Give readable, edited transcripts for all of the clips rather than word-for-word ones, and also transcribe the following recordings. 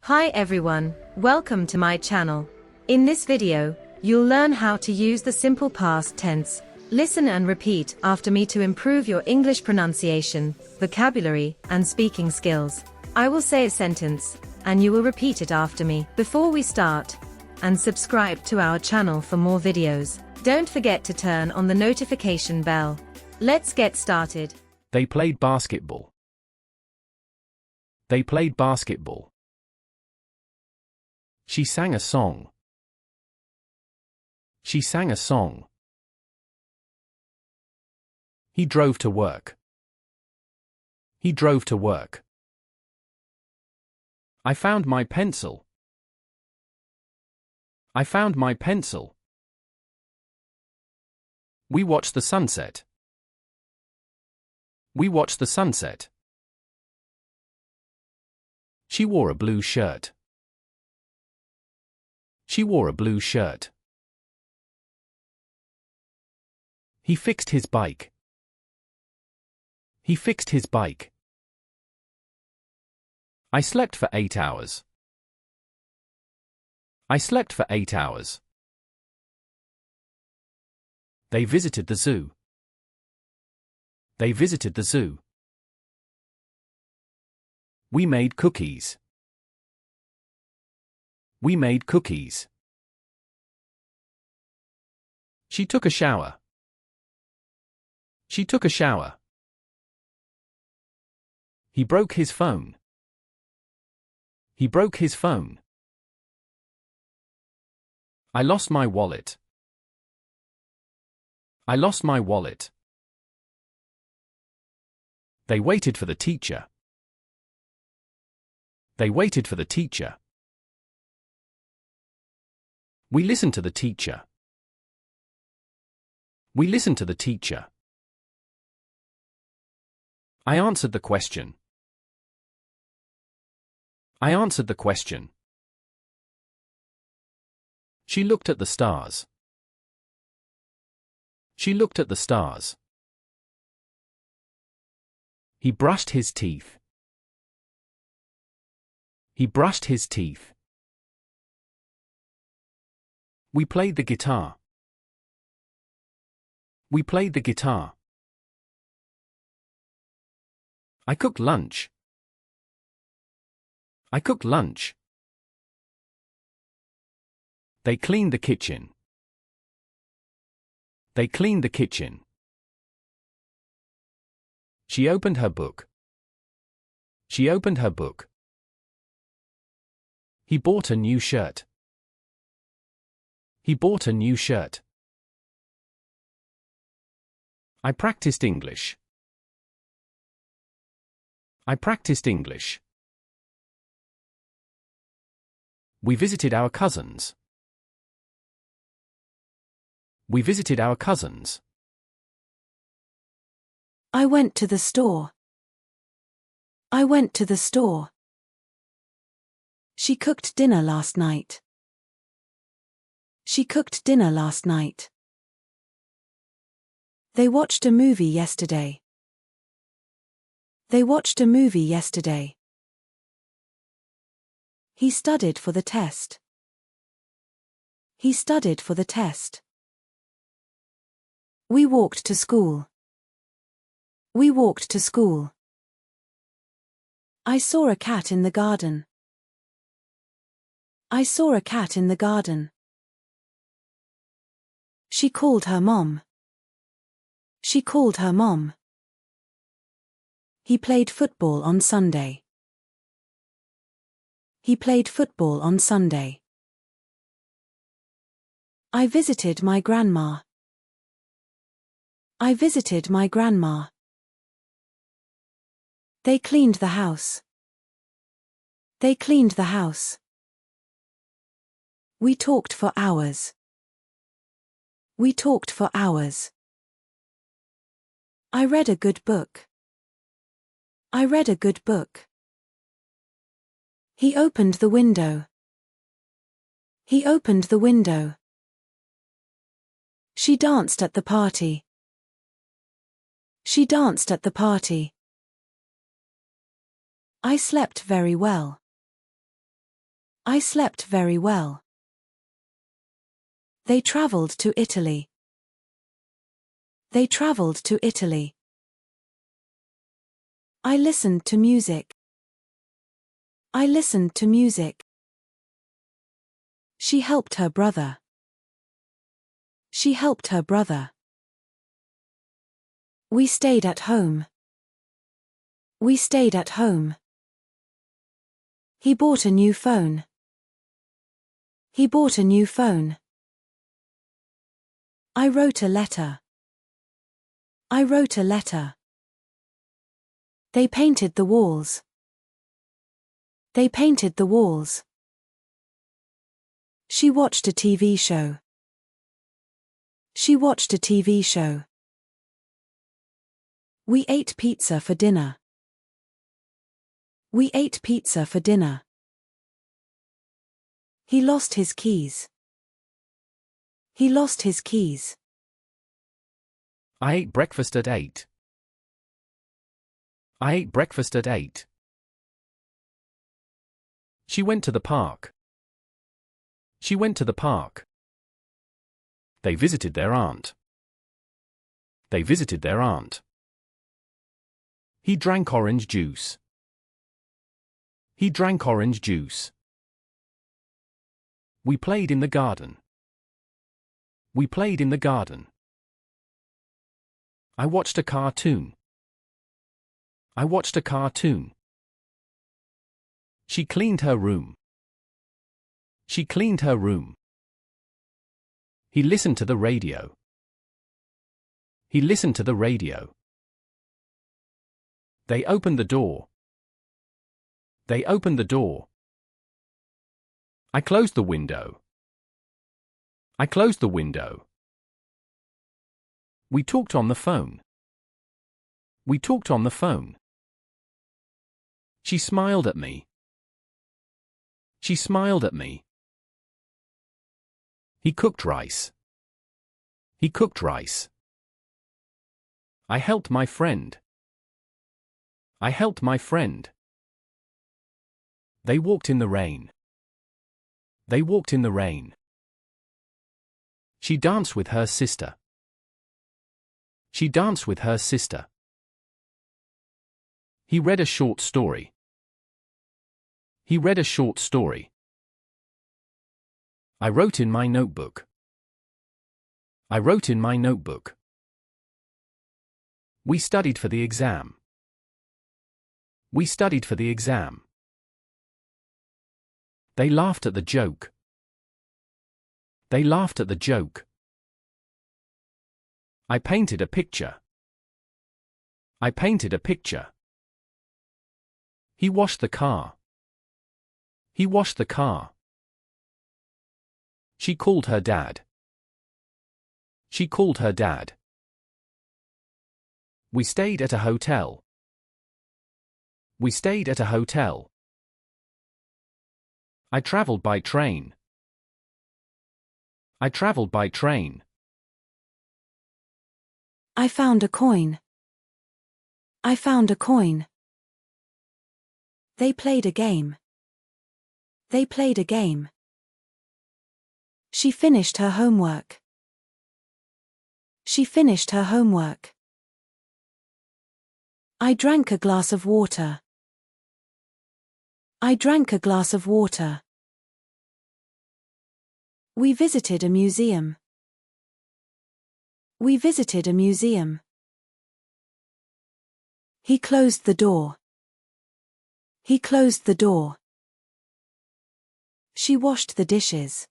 Hi everyone, welcome to my channel. In this video, you'll learn how to use the simple past tense. Listen and repeat after me to improve your English pronunciation, vocabulary, and speaking skills. I will say a sentence, and you will repeat it after me. Before we start, and subscribe to our channel for more videos. Don't forget to turn on the notification bell. Let's get started. They played basketball. They played basketball. She sang a song. She sang a song. He drove to work. He drove to work. I found my pencil. I found my pencil. We watched the sunset. We watched the sunset. She wore a blue shirt. She wore a blue shirt. He fixed his bike. He fixed his bike. I slept for 8 hours. I slept for 8 hours. They visited the zoo. They visited the zoo. We made cookies. We made cookies. She took a shower. She took a shower. He broke his phone. He broke his phone. I lost my wallet. I lost my wallet. They waited for the teacher. They waited for the teacher. We listened to the teacher. We listened to the teacher. I answered the question. I answered the question. She looked at the stars. She looked at the stars. He brushed his teeth. He brushed his teeth. We played the guitar. We played the guitar. I cooked lunch. I cooked lunch. They cleaned the kitchen. They cleaned the kitchen. She opened her book. She opened her book. He bought a new shirt. He bought a new shirt. I practiced English. I practiced English. We visited our cousins. We visited our cousins. I went to the store. I went to the store. She cooked dinner last night. She cooked dinner last night. They watched a movie yesterday. They watched a movie yesterday. He studied for the test. He studied for the test. We walked to school. We walked to school. I saw a cat in the garden. I saw a cat in the garden. She called her mom. She called her mom. He played football on Sunday. He played football on Sunday. I visited my grandma. I visited my grandma. They cleaned the house. They cleaned the house. We talked for hours. We talked for hours. I read a good book. I read a good book. He opened the window. He opened the window. She danced at the party. She danced at the party. I slept very well. I slept very well. They traveled to Italy. They traveled to Italy. I listened to music. I listened to music. She helped her brother. She helped her brother. We stayed at home. We stayed at home. He bought a new phone. He bought a new phone. I wrote a letter. I wrote a letter. They painted the walls. They painted the walls. She watched a TV show. She watched a TV show. We ate pizza for dinner. We ate pizza for dinner. He lost his keys. He lost his keys. I ate breakfast at 8. I ate breakfast at 8. She went to the park. She went to the park. They visited their aunt. They visited their aunt. He drank orange juice. He drank orange juice. We played in the garden. We played in the garden. I watched a cartoon. I watched a cartoon. She cleaned her room. She cleaned her room. He listened to the radio. He listened to the radio. They opened the door. They opened the door. I closed the window. I closed the window. We talked on the phone. We talked on the phone. She smiled at me. She smiled at me. He cooked rice. He cooked rice. I helped my friend. I helped my friend. They walked in the rain. They walked in the rain. She danced with her sister. She danced with her sister. He read a short story. He read a short story. I wrote in my notebook. I wrote in my notebook. We studied for the exam. We studied for the exam. They laughed at the joke. They laughed at the joke. I painted a picture. I painted a picture. He washed the car. He washed the car. She called her dad. She called her dad. We stayed at a hotel. We stayed at a hotel. I traveled by train. I traveled by train. I found a coin. I found a coin. They played a game. They played a game. She finished her homework. She finished her homework. I drank a glass of water. I drank a glass of water. We visited a museum. We visited a museum. He closed the door. He closed the door. She washed the dishes.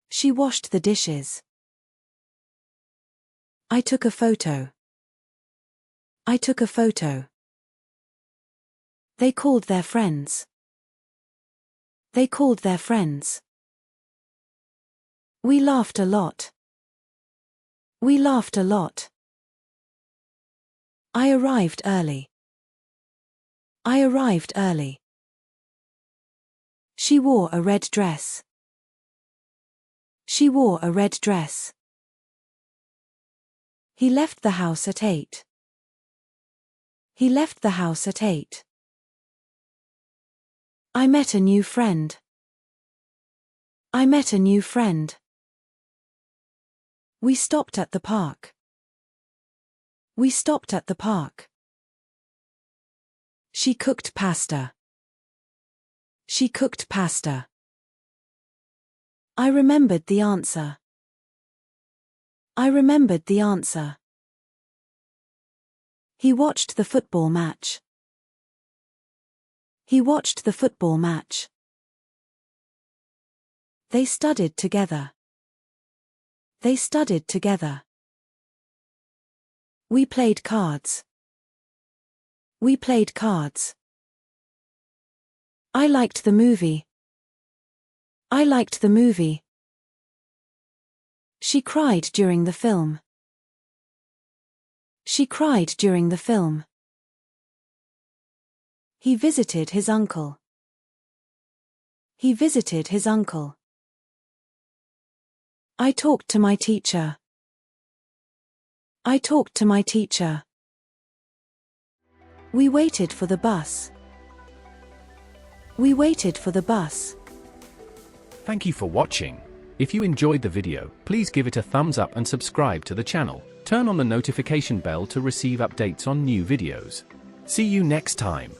She washed the dishes. I took a photo. I took a photo. They called their friends. They called their friends. We laughed a lot. We laughed a lot. I arrived early. I arrived early. She wore a red dress. She wore a red dress. He left the house at 8. He left the house at 8. I met a new friend. I met a new friend. We stopped at the park. We stopped at the park. She cooked pasta. She cooked pasta. I remembered the answer. I remembered the answer. He watched the football match. He watched the football match. They studied together. They studied together. We played cards. We played cards. I liked the movie. I liked the movie. She cried during the film. She cried during the film. He visited his uncle. He visited his uncle. I talked to my teacher. I talked to my teacher. We waited for the bus. We waited for the bus. Thank you for watching. If you enjoyed the video, please give it a thumbs up and subscribe to the channel. Turn on the notification bell to receive updates on new videos. See you next time.